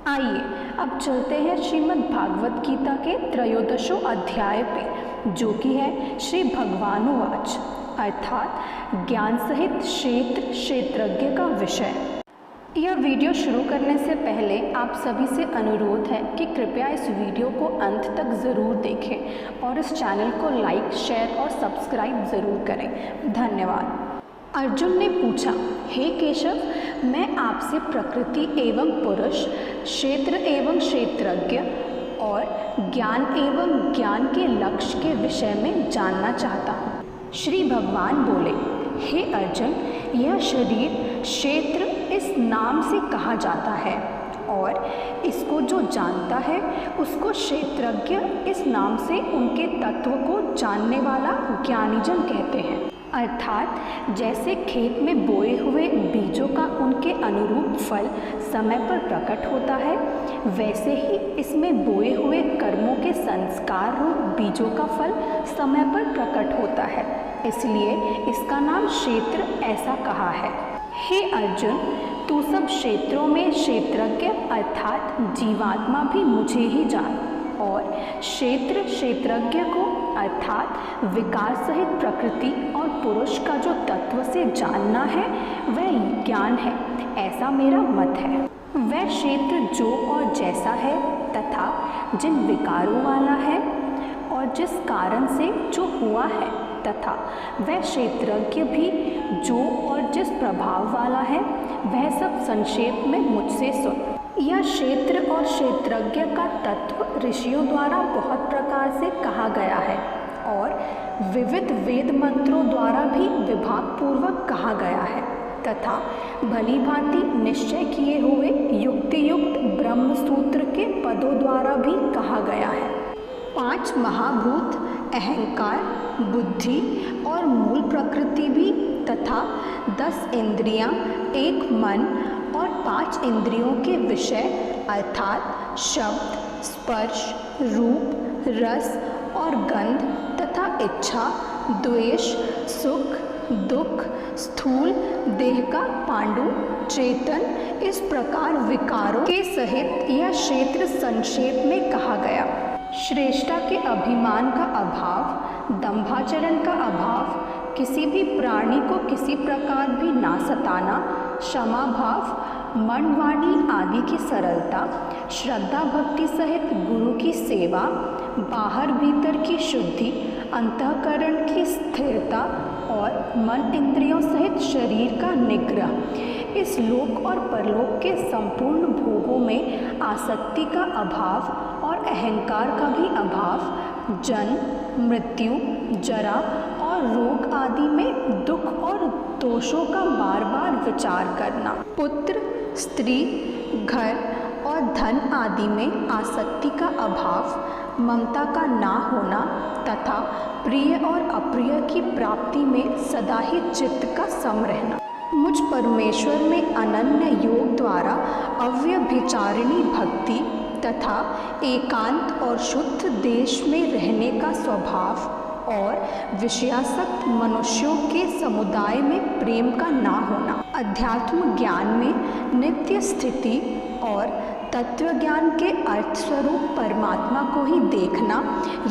आइए अब चलते हैं श्रीमद् भागवत गीता के त्रयोदशों अध्याय पे, जो कि है श्री भगवानुवाच, अर्थात ज्ञान सहित क्षेत्र क्षेत्रज्ञ का विषय। यह वीडियो शुरू करने से पहले आप सभी से अनुरोध है कि कृपया इस वीडियो को अंत तक ज़रूर देखें और इस चैनल को लाइक, शेयर और सब्सक्राइब ज़रूर करें। धन्यवाद। अर्जुन ने पूछा, हे केशव, मैं आपसे प्रकृति एवं पुरुष, क्षेत्र एवं क्षेत्रज्ञ और ज्ञान एवं ज्ञान के लक्ष्य के विषय में जानना चाहता हूँ। श्री भगवान बोले, हे अर्जुन, यह शरीर क्षेत्र इस नाम से कहा जाता है और इसको जो जानता है उसको क्षेत्रज्ञ इस नाम से उनके तत्व को जानने वाला ज्ञानीजन कहते हैं। अर्थात जैसे खेत में बोए हुए बीजों का उनके अनुरूप फल समय पर प्रकट होता है, वैसे ही इसमें बोए हुए कर्मों के संस्कार रूप बीजों का फल समय पर प्रकट होता है, इसलिए इसका नाम क्षेत्र ऐसा कहा है। हे अर्जुन, तू सब क्षेत्रों में क्षेत्रज्ञ अर्थात जीवात्मा भी मुझे ही जान और क्षेत्र क्षेत्रज्ञ को अर्थात विकार सहित प्रकृति और पुरुष का जो तत्व से जानना है वह ज्ञान है, ऐसा मेरा मत है। वह क्षेत्र जो और जैसा है तथा जिन विकारों वाला है और जिस कारण से जो हुआ है तथा वह क्षेत्रज्ञ भी जो और जिस प्रभाव वाला है, वह सब संक्षेप में मुझसे सुन। यह क्षेत्र और क्षेत्रज्ञ का तत्व ऋषियों द्वारा बहुत प्रकार से कहा गया है और विविध वेद मंत्रों द्वारा भी विभाग पूर्वक कहा गया है तथा भली भांति निश्चय किए हुए युक्ति युक्त ब्रह्म सूत्र के पदों द्वारा भी कहा गया है। 5 महाभूत, अहंकार, बुद्धि और मूल प्रकृति भी तथा 10 इंद्रियां, 1 मन और 5 इंद्रियों के विषय अर्थात शब्द, स्पर्श, रूप, रस और गंध तथा इच्छा, द्वेष, सुख, दुख, स्थूल देह का पांडु, चेतन, इस प्रकार विकारों के सहित यह क्षेत्र संक्षेप में कहा गया। श्रेष्ठता के अभिमान का अभाव, दंभाचरण का अभाव, किसी भी प्राणी को किसी प्रकार भी ना सताना, क्षमा भाव, मन वाणी आदि की सरलता, श्रद्धा भक्ति सहित गुरु की सेवा, बाहर भीतर की शुद्धि, अंतःकरण की स्थिरता और मन इंद्रियों सहित शरीर का निग्रह, इस लोक और परलोक के संपूर्ण भोगों में आसक्ति का अभाव और अहंकार का भी अभाव, जन्म, मृत्यु, जरा और रोग आदि में दुख और दोषों का बार बार विचार करना, पुत्र, स्त्री, घर और धन आदि में आसक्ति का अभाव, ममता का ना होना तथा प्रिय और अप्रिय की प्राप्ति में सदा ही चित्त का सम रहना, मुझ परमेश्वर में अनन्य योग द्वारा अव्यभिचारिणी भक्ति तथा एकांत और शुद्ध देश में रहने का स्वभाव और विषयासक्त मनुष्यों के समुदाय में प्रेम का ना होना, अध्यात्म ज्ञान में नित्य स्थिति और तत्व ज्ञान के अर्थ स्वरूप परमात्मा को ही देखना,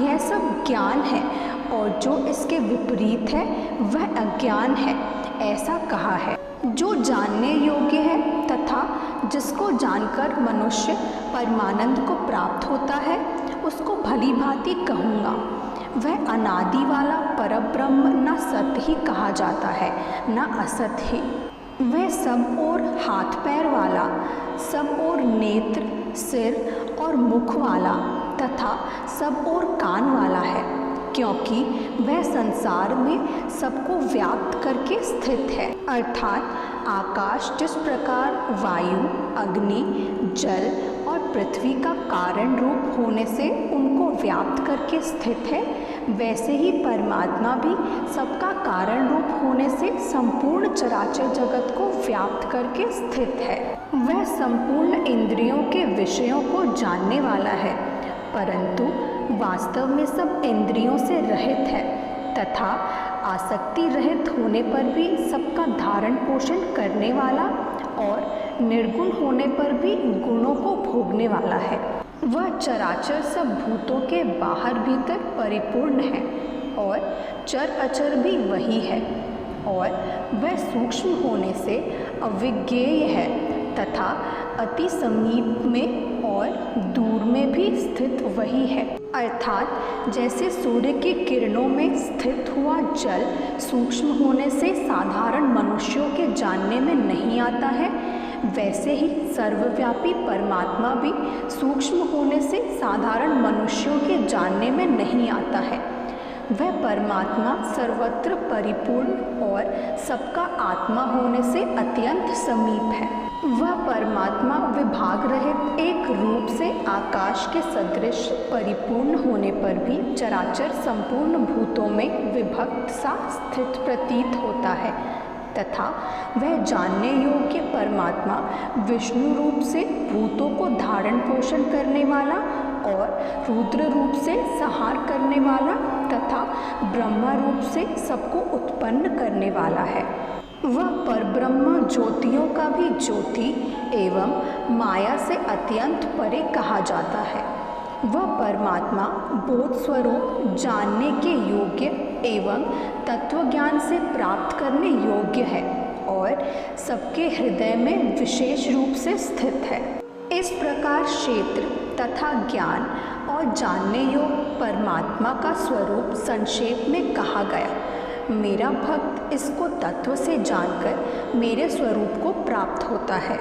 यह सब ज्ञान है और जो इसके विपरीत है वह अज्ञान है, ऐसा कहा है। जो जानने योग्य है तथा जिसको जानकर मनुष्य परमानंद को प्राप्त होता है, उसको भली भांति कहूँगा। वह अनादि वाला परब्रह्म न सत ही कहा जाता है न असत ही। वह सब और हाथ पैर वाला, सब और नेत्र, सिर और मुख वाला तथा सब और कान वाला है, क्योंकि वह संसार में सबको व्याप्त करके स्थित है। अर्थात आकाश जिस प्रकार वायु, अग्नि, जल और पृथ्वी का कारण रूप होने से उनको व्याप्त करके स्थित है, वैसे ही परमात्मा भी सबका कारण रूप होने से संपूर्ण चराचर जगत को व्याप्त करके स्थित है। वह संपूर्ण इंद्रियों के विषयों को जानने वाला है, परंतु वास्तव में सब इंद्रियों से रहित है तथा आसक्ति रहित होने पर भी सबका धारण पोषण करने वाला और निर्गुण होने पर भी गुणों को भोगने वाला है। वह चराचर सब भूतों के बाहर भीतर परिपूर्ण है और चर अचर भी वही है, और वह सूक्ष्म होने से अविज्ञेय है तथा अति समीप में और दूर में भी स्थित वही है। अर्थात जैसे सूर्य की किरणों में स्थित हुआ जल सूक्ष्म होने से साधारण मनुष्यों के जानने में नहीं आता है, वैसे ही सर्वव्यापी परमात्मा भी सूक्ष्म होने से साधारण मनुष्यों के जानने में नहीं आता है। वह परमात्मा सर्वत्र परिपूर्ण और सबका आत्मा होने से अत्यंत समीप है। वह परमात्मा विभाग रहित एक रूप से आकाश के सदृश परिपूर्ण होने पर भी चराचर संपूर्ण भूतों में विभक्त सा स्थित प्रतीत होता है तथा वह जानने योग्य परमात्मा विष्णु रूप से भूतों को धारण पोषण करने वाला और रुद्र रूप से संहार करने वाला तथा ब्रह्मा रूप से सबको उत्पन्न करने वाला है। वह परब्रह्म ज्योतियों का भी ज्योति एवं माया से अत्यंत परे कहा जाता है। वह परमात्मा बोध स्वरूप जानने के योग्य एवं तत्वज्ञान से प्राप्त करने योग्य है और सबके हृदय में विशेष रूप से स्थित है। इस प्रकार क्षेत्र तथा ज्ञान और जानने योग्य परमात्मा का स्वरूप संक्षेप में कहा गया। मेरा भक्त इसको तत्व से जानकर मेरे स्वरूप को प्राप्त होता है।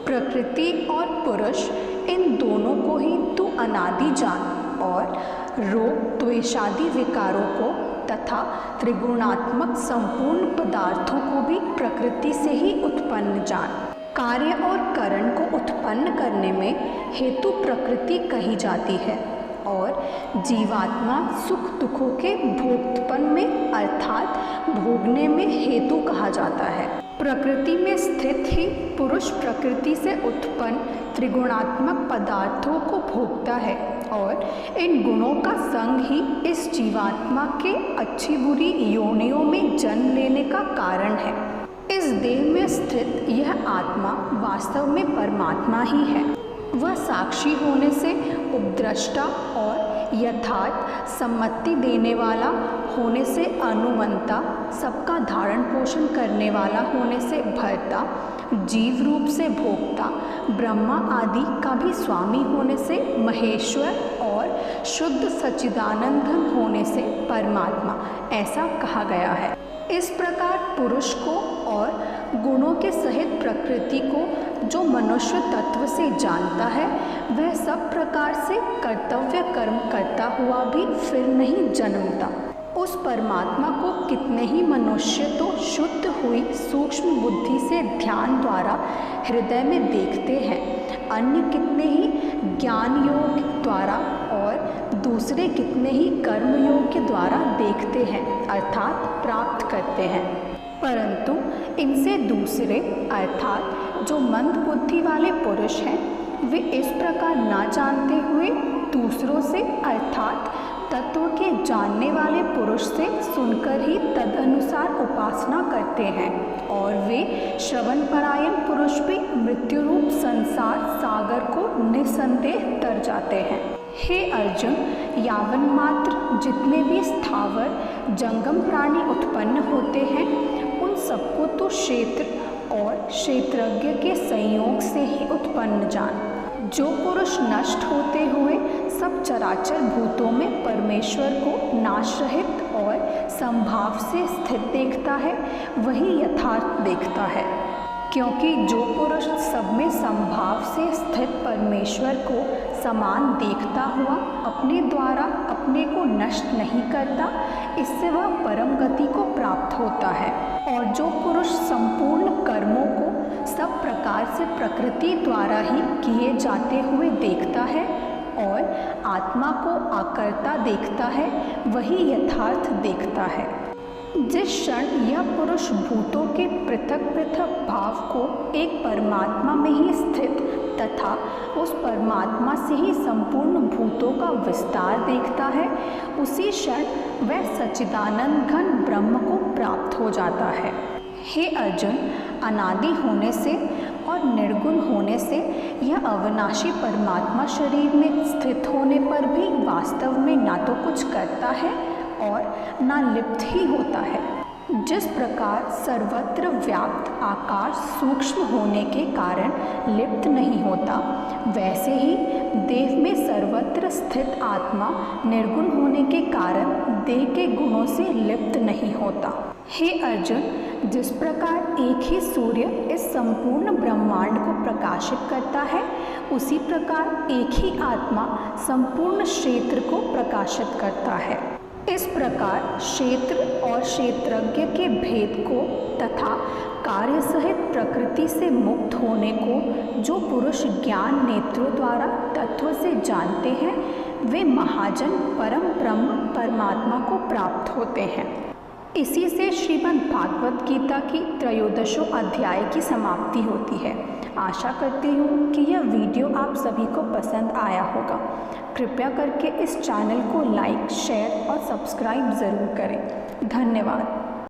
प्रकृति और पुरुष इन दोनों को ही तू अनादि जान और रोग द्वेषादि विकारों को तथा त्रिगुणात्मक संपूर्ण पदार्थों को भी प्रकृति से ही उत्पन्न जान। कार्य और करण को उत्पन्न करने में हेतु प्रकृति कही जाती है और जीवात्मा सुख दुखों के भोक्तपन में अर्थात भोगने में हेतु कहा जाता है। प्रकृति में स्थित ही पुरुष प्रकृति से उत्पन्न त्रिगुणात्मक पदार्थों को भोगता है और इन गुणों का संग ही इस जीवात्मा के अच्छी बुरी योनियों में जन्म लेने का कारण है। इस देह में स्थित यह आत्मा वास्तव में परमात्मा ही है। वह साक्षी होने से उपद्रष्टा और यथार्थ सम्मति देने वाला होने से अनुमंता, सबका धारण पोषण करने वाला होने से भर्ता, जीव रूप से भोक्ता, ब्रह्मा आदि का भी स्वामी होने से महेश्वर और शुद्ध सच्चिदानंद घन होने से परमात्मा ऐसा कहा गया है। इस प्रकार पुरुष को और गुणों के सहित प्रकृति को जो मनुष्य तत्व से जानता है वह सब प्रकार से कर्तव्य कर्म करता हुआ भी फिर नहीं जन्मता। उस परमात्मा को कितने ही मनुष्य तो शुद्ध हुई सूक्ष्म बुद्धि से ध्यान द्वारा हृदय में देखते हैं, अन्य कितने ही ज्ञान योग द्वारा और दूसरे कितने ही कर्म योग के द्वारा देखते हैं अर्थात प्राप्त करते हैं। परंतु इनसे दूसरे अर्थात जो मंद बुद्धि वाले पुरुष हैं वे इस प्रकार ना जानते हुए दूसरों से अर्थात तत्व के जानने वाले पुरुष से सुनकर ही तदनुसार उपासना करते हैं और वे श्रवण परायण पुरुष भी मृत्यु रूप संसार सागर को निसंदेह तर जाते हैं। हे अर्जुन, यावन मात्र जितने भी स्थावर जंगम प्राणी उत्पन्न होते हैं उन सबको तो क्षेत्र और क्षेत्रज्ञ के संयोग से ही उत्पन्न जान। जो पुरुष नष्ट होते हुए सब चराचर भूतों में परमेश्वर को नाशरहित और संभाव से स्थित देखता है वही यथार्थ देखता है, क्योंकि जो पुरुष सब में संभाव से स्थित परमेश्वर को समान देखता हुआ अपने द्वारा अपने को नष्ट नहीं करता, इससे वह परम गति को प्राप्त होता है। और जो पुरुष संपूर्ण कर्मों को सब प्रकार से प्रकृति द्वारा ही किए जाते हुए देखता है और आत्मा को आकर्ता देखता है वही यथार्थ देखता है। जिस क्षण यह पुरुष भूतों के पृथक पृथक भाव को एक परमात्मा में ही स्थित तथा उस परमात्मा से ही संपूर्ण भूतों का विस्तार देखता है, उसी क्षण वह सच्चिदानंद घन ब्रह्म को प्राप्त हो जाता है। हे अर्जुन, अनादि होने से और निर्गुण होने से यह अविनाशी परमात्मा शरीर में स्थित होने पर भी वास्तव में ना तो कुछ करता है और ना लिप्त ही होता है। जिस प्रकार सर्वत्र व्याप्त आकाश सूक्ष्म होने के कारण लिप्त नहीं होता, वैसे ही देह में सर्वत्र स्थित आत्मा निर्गुण होने के कारण देह के गुणों से लिप्त नहीं होता। हे अर्जुन, जिस प्रकार एक ही सूर्य इस संपूर्ण ब्रह्मांड को प्रकाशित करता है, उसी प्रकार एक ही आत्मा संपूर्ण क्षेत्र को प्रकाशित करता है। इस प्रकार क्षेत्र और क्षेत्रज्ञ के भेद को तथा कार्य सहित प्रकृति से मुक्त होने को जो पुरुष ज्ञान नेत्रों द्वारा तत्व से जानते हैं, वे महाजन परम ब्रह्म परमात्मा को प्राप्त होते हैं। इसी से श्रीमद् भागवत गीता की त्रयोदशों अध्याय की समाप्ति होती है। आशा करती हूँ कि यह वीडियो आप सभी को पसंद आया होगा। कृपया करके इस चैनल को लाइक, शेयर और सब्सक्राइब ज़रूर करें। धन्यवाद।